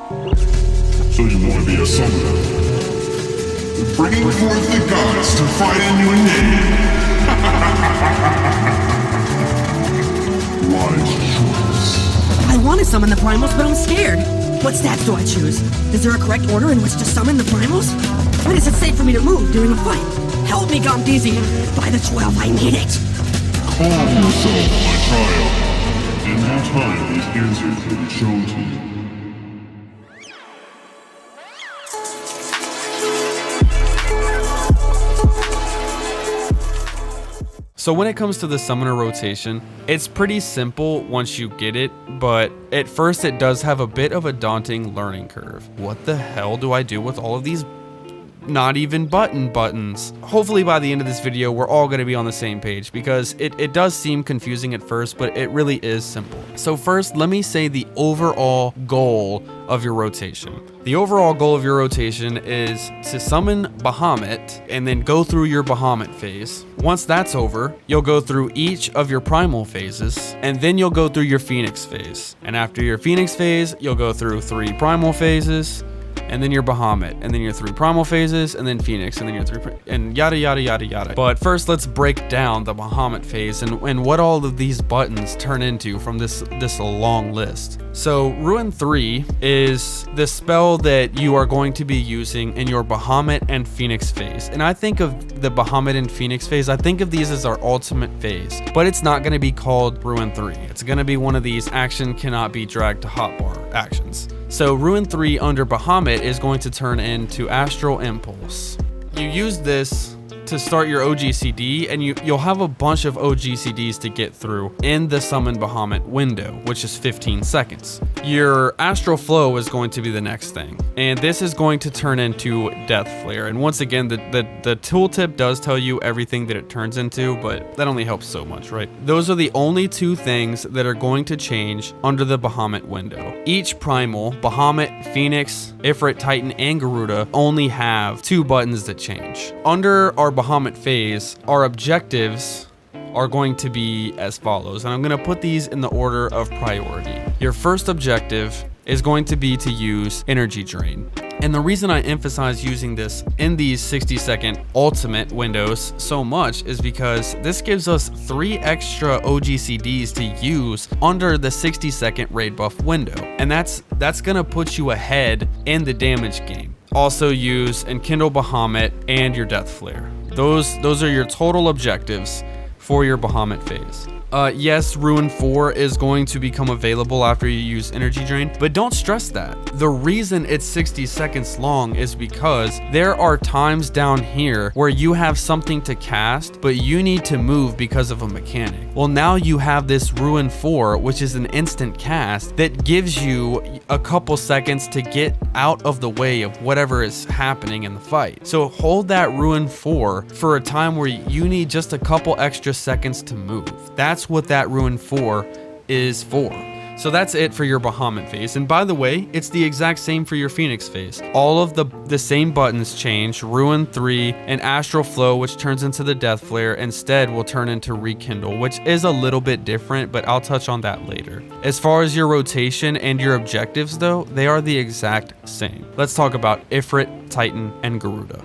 So you want to be a summoner? Bringing forth the gods to fight in your name. Wise choice. I want to summon the primals, but I'm scared. What stats do I choose? Is there a correct order in which to summon the primals? When is it safe for me to move during a fight? Help me, Gomdeezy! By the 12, I need it! Calm yourself, my child. In due time, these answers will be shown to you. So when it comes to the summoner rotation, it's pretty simple once you get it, but at first it does have a bit of a daunting learning curve. What the hell do I do with all of these not even buttons? Hopefully by the end of this video, we're all going to be on the same page, because it does seem confusing at first, but it really is simple. So first, let me say the overall goal of your rotation. The overall goal of your rotation is to summon Bahamut and then go through your Bahamut phase. Once that's over, you'll go through each of your primal phases, and then you'll go through your Phoenix phase. And after your Phoenix phase, you'll go through 3 primal phases, and then your Bahamut, and then your 3 primal phases, and then Phoenix, and then your 3, and yada yada yada yada. But first, let's break down the Bahamut phase and what all of these buttons turn into from this long list. So Ruin 3 is the spell that you are going to be using in your Bahamut and Phoenix phase. And I think of the Bahamut and Phoenix phase, I think of these as our ultimate phase, but it's not going to be called Ruin 3. It's going to be one of these action cannot be dragged to hotbar actions. So Ruin 3 under Bahamut is going to turn into Astral Impulse. You use this to start your OGCD, and you'll have a bunch of OGCDs to get through in the Summon Bahamut window, which is 15 seconds. Your Astral Flow is going to be the next thing, and this is going to turn into Death Flare. And once again, the tooltip does tell you everything that it turns into, but that only helps so much, right? Those are the only 2 things that are going to change under the Bahamut window. Each primal, Bahamut, Phoenix, Ifrit, Titan, and Garuda, only have 2 buttons that change. Under our Bahamut phase, our objectives are going to be as follows, and I'm going to put these in the order of priority. Your first objective is going to be to use Energy Drain. And the reason I emphasize using this in these 60-second ultimate windows so much is because this gives us 3 extra OGCDs to use under the 60-second raid buff window. And that's gonna put you ahead in the damage game. Also use Enkindle Bahamut and your Death Flare. Those are your total objectives for your Bahamut phase. Yes, Ruin 4 is going to become available after you use Energy Drain, but don't stress that. The reason it's 60 seconds long is because there are times down here where you have something to cast, but you need to move because of a mechanic. Well, now you have this Ruin 4, which is an instant cast that gives you a couple seconds to get out of the way of whatever is happening in the fight. So hold that Ruin 4 for a time where you need just a couple extra seconds to move. That's what that Ruin 4 is for. So that's it for your Bahamut phase. And by the way, it's the exact same for your Phoenix phase. All of the same buttons change. Ruin 3 and Astral Flow, which turns into the Death Flare, instead will turn into Rekindle, which is a little bit different, but I'll touch on that later. As far as your rotation and your objectives though, they are the exact same. Let's talk about Ifrit, Titan, and Garuda.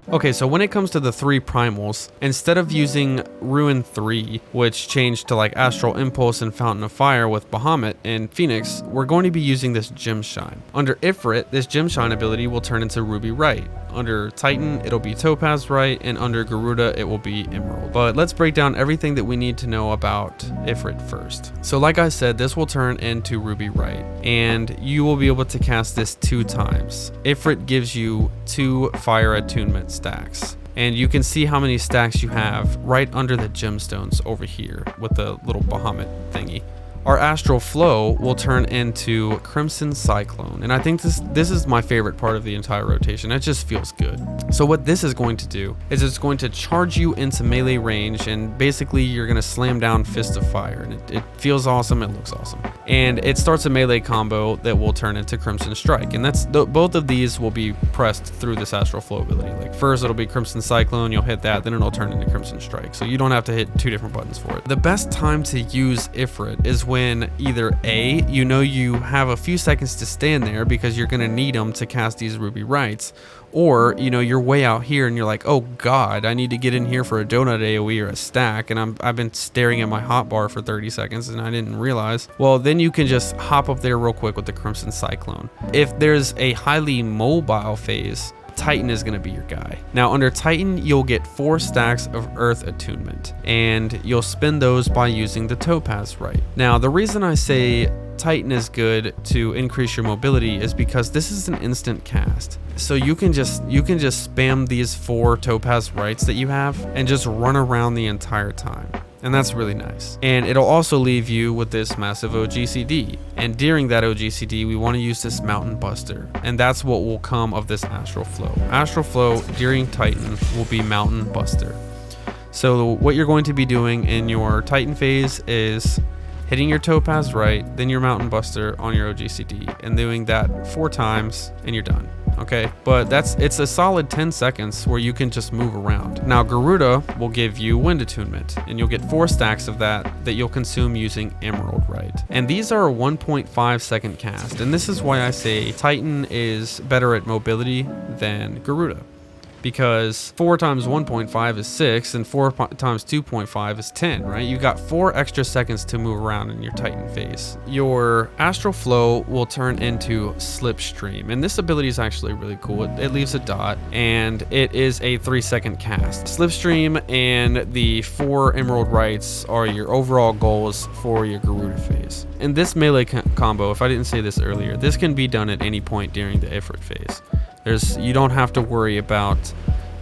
Okay, so when it comes to the 3 primals, instead of using Ruin 3, which changed to like Astral Impulse and Fountain of Fire with Bahamut and Phoenix, we're going to be using this Gem Shine. Under Ifrit, this Gem Shine ability will turn into Ruby Right. Under Titan, it'll be Topaz Right, and under Garuda, it will be Emerald. But let's break down everything that we need to know about Ifrit first. So like I said, this will turn into Ruby Right, and you will be able to cast this 2 times. Ifrit gives you 2 Fire Attunement stacks. And you can see how many stacks you have right under the gemstones over here with the little Bahamut thingy. Our Astral Flow will turn into Crimson Cyclone. And I think this is my favorite part of the entire rotation. It just feels good. So what this is going to do is it's going to charge you into melee range, and basically you're going to slam down Fist of Fire. And it feels awesome. It looks awesome. and it starts a melee combo that will turn into Crimson Strike. And that's both of these will be pressed through this Astral Flow ability. Like first it'll be Crimson Cyclone, you'll hit that, then it'll turn into Crimson Strike. So you don't have to hit 2 different buttons for it. The best time to use Ifrit is when either A, you know you have a few seconds to stand there because you're gonna need them to cast these Ruby Rights, or you know you're way out here and you're like, oh god, I need to get in here for a donut AoE or a stack, and I've been staring at my hotbar for 30 seconds and I didn't realize. Well, then you can just hop up there real quick with the Crimson Cyclone. If there's a highly mobile phase, Titan is going to be your guy. Now under Titan, you'll get 4 stacks of Earth Attunement, and you'll spend those by using the Topaz Right. Now the reason I say Titan is good to increase your mobility is because this is an instant cast. So you can just spam these 4 Topaz Rights that you have and just run around the entire time. And that's really nice. And it'll also leave you with this massive OGCD. And during that OGCD, we want to use this Mountain Buster. And that's what will come of this Astral Flow. Astral Flow during Titan will be Mountain Buster. So what you're going to be doing in your Titan phase is hitting your Topaz Right, then your Mountain Buster on your OGCD, and doing that 4 times, and you're done. Okay, but it's a solid 10 seconds where you can just move around. Now Garuda will give you Wind Attunement, and you'll get 4 stacks of that you'll consume using Emerald Right. And these are a 1.5 second cast, and this is why I say Titan is better at mobility than Garuda. Because 4 times 1.5 is 6, and 4 times 2.5 is 10, right? You got 4 extra seconds to move around in your Titan phase. Your Astral Flow will turn into Slipstream, and this ability is actually really cool. It leaves a dot, and it is a 3-second cast. Slipstream and the 4 Emerald Rights are your overall goals for your Garuda phase. And this melee combo, if I didn't say this earlier, this can be done at any point during the Ifrit phase. You don't have to worry about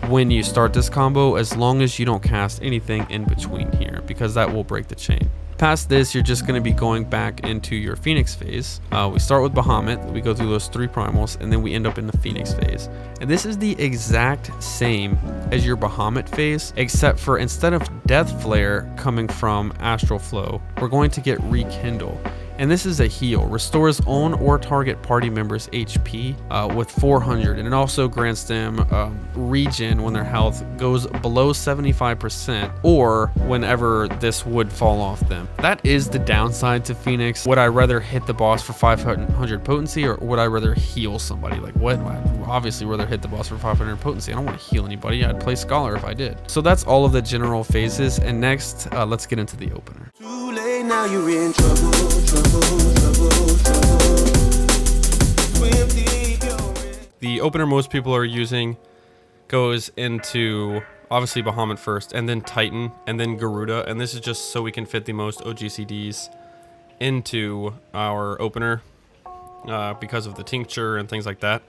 when you start this combo as long as you don't cast anything in between here, because that will break the chain. Past this, you're just going to be going back into your Phoenix phase. We start with Bahamut, we go through those 3 primals, and then we end up in the Phoenix phase. And this is the exact same as your Bahamut phase, except for instead of Death Flare coming from Astral Flow, we're going to get Rekindle. And this is a heal, restores own or target party members HP with 400, and it also grants them regen when their health goes below 75% or whenever this would fall off them. That is the downside to Phoenix. Would I rather hit the boss for 500 potency, or would I rather heal somebody? Like what? I'd obviously rather hit the boss for 500 potency. I don't want to heal anybody. I'd play Scholar if I did. So that's all of the general phases, and next let's get into the opener. Too late, now you're in trouble, trouble, trouble, trouble. Swim deep, you're in. The opener most people are using goes into obviously Bahamut first, and then Titan, and then Garuda, and this is just so we can fit the most OGCDs into our opener because of the tincture and things like that.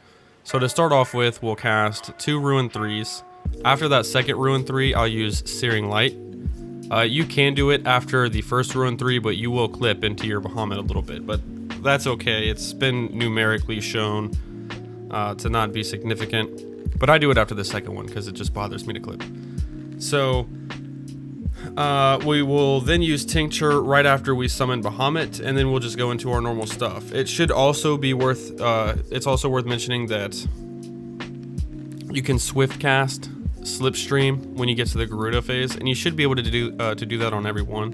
So to start off with, we'll cast 2 Ruin 3s. After that second Ruin 3, I'll use Searing Light. You can do it after the first Ruin 3, but you will clip into your Bahamut a little bit, but that's okay. It's been numerically shown to not be significant, but I do it after the second one because it just bothers me to clip. So we will then use Tincture right after we summon Bahamut, and then we'll just go into our normal stuff. It should also be worth, it's also worth mentioning that you can Swift Cast Slipstream when you get to the Garuda phase, and you should be able to do that on every one.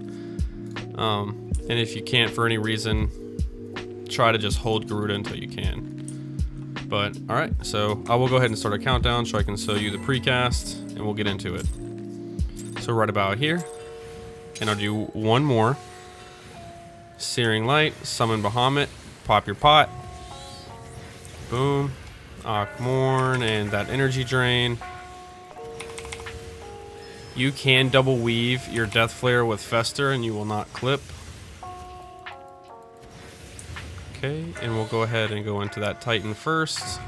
And if you can't for any reason, try to just hold Garuda until you can. But all right, so I will go ahead and start a countdown so I can show you the precast, and we'll get into it. So right about here, and I'll do one more. Searing Light, summon Bahamut, pop your pot, boom, Akmorn, and that energy drain. You can double weave your Death Flare with Fester and you will not clip. Okay, and we'll go ahead and go into that Titan first.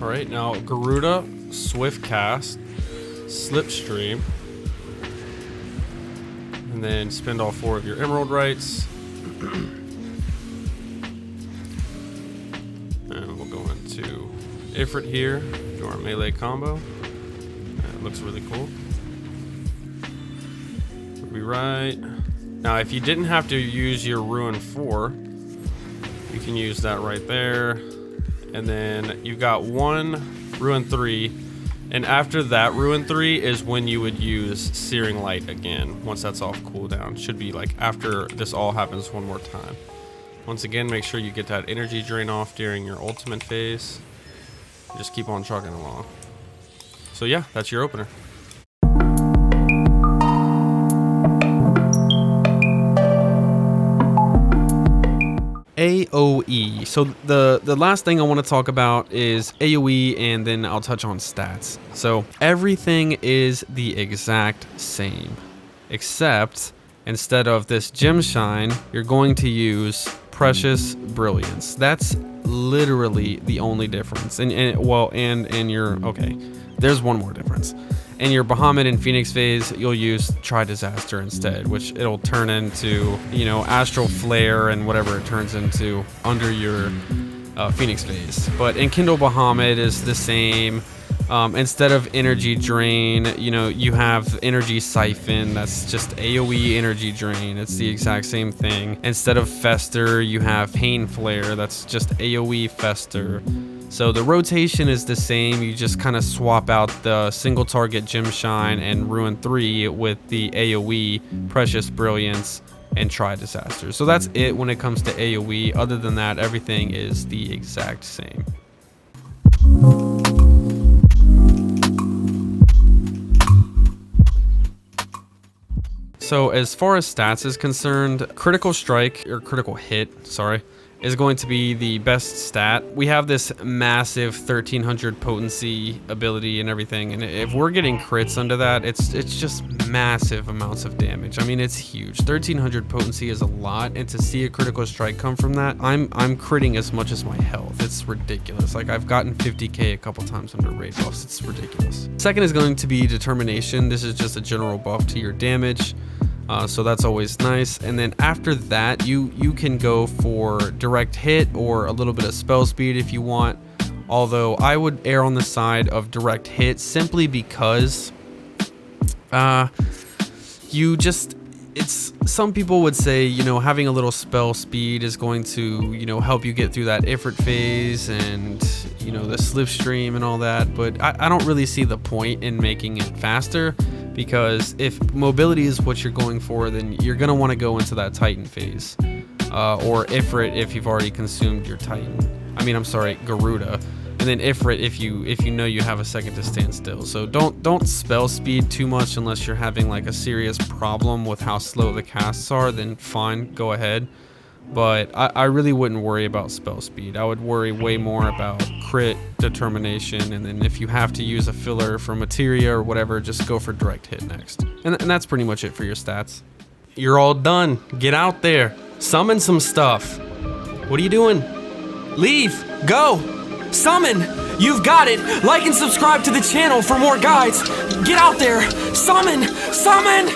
Alright, now Garuda, Swift Cast, Slipstream, and then spend all 4 of your Emerald Rights. And we'll go into Ifrit here, to our melee combo. That looks really cool. We'll be right. Now, if you didn't have to use your Ruin 4, you can use that right there. And then you got one Ruin 3. And after that Ruin 3 is when you would use Searing Light again, once that's off cooldown. Should be like after this all happens one more time. Once again, make sure you get that energy drain off during your ultimate phase. Just keep on chugging along. So yeah, that's your opener. AoE. So the last thing I want to talk about is AoE, and then I'll touch on stats. So everything is the exact same, except instead of this gem shine, you're going to use Precious Brilliance. That's literally the only difference. And your okay, there's one more difference. In your Bahamut and Phoenix phase, you'll use Try Disaster instead, which it'll turn into, Astral Flare and whatever it turns into under your Phoenix phase. But Enkindle Bahamut is the same. Instead of Energy Drain, you have Energy Siphon. That's just AoE Energy Drain. It's the exact same thing. Instead of Fester, you have Pain Flare. That's just AoE Fester. So the rotation is the same. You just kind of swap out the single target Gem Shine and Ruin 3 with the AoE Precious Brilliance and Try Disaster. So that's it when it comes to AoE. Other than that, everything is the exact same. So as far as stats is concerned, Critical Strike, or Critical Hit, sorry, is going to be the best stat. We have this massive 1300 potency ability and everything, and if we're getting crits under that, it's just massive amounts of damage. I mean, it's huge. 1300 potency is a lot, and to see a critical strike come from that, I'm critting as much as my health. It's ridiculous. Like, I've gotten 50k a couple times under raid buffs. It's ridiculous. Second is going to be Determination. This is just a general buff to your damage. So that's always nice. And then after that, you can go for direct hit or a little bit of spell speed if you want. Although I would err on the side of direct hit simply because some people would say, having a little spell speed is going to, help you get through that Ifrit phase and, the slipstream and all that. But I don't really see the point in making it faster, because if mobility is what you're going for, then you're going to want to go into that Titan phase, or Ifrit if you've already consumed your Titan. Garuda. And then Ifrit if you know you have a second to stand still. So don't spell speed too much unless you're having like a serious problem with how slow the casts are, then fine, go ahead. But I really wouldn't worry about spell speed. I would worry way more about crit, determination, and then if you have to use a filler for materia or whatever, just go for direct hit next. And that's pretty much it for your stats. You're all done. Get out there. Summon some stuff. What are you doing? Leave. Go. Summon. You've got it. Like and subscribe to the channel for more guides. Get out there. Summon. Summon.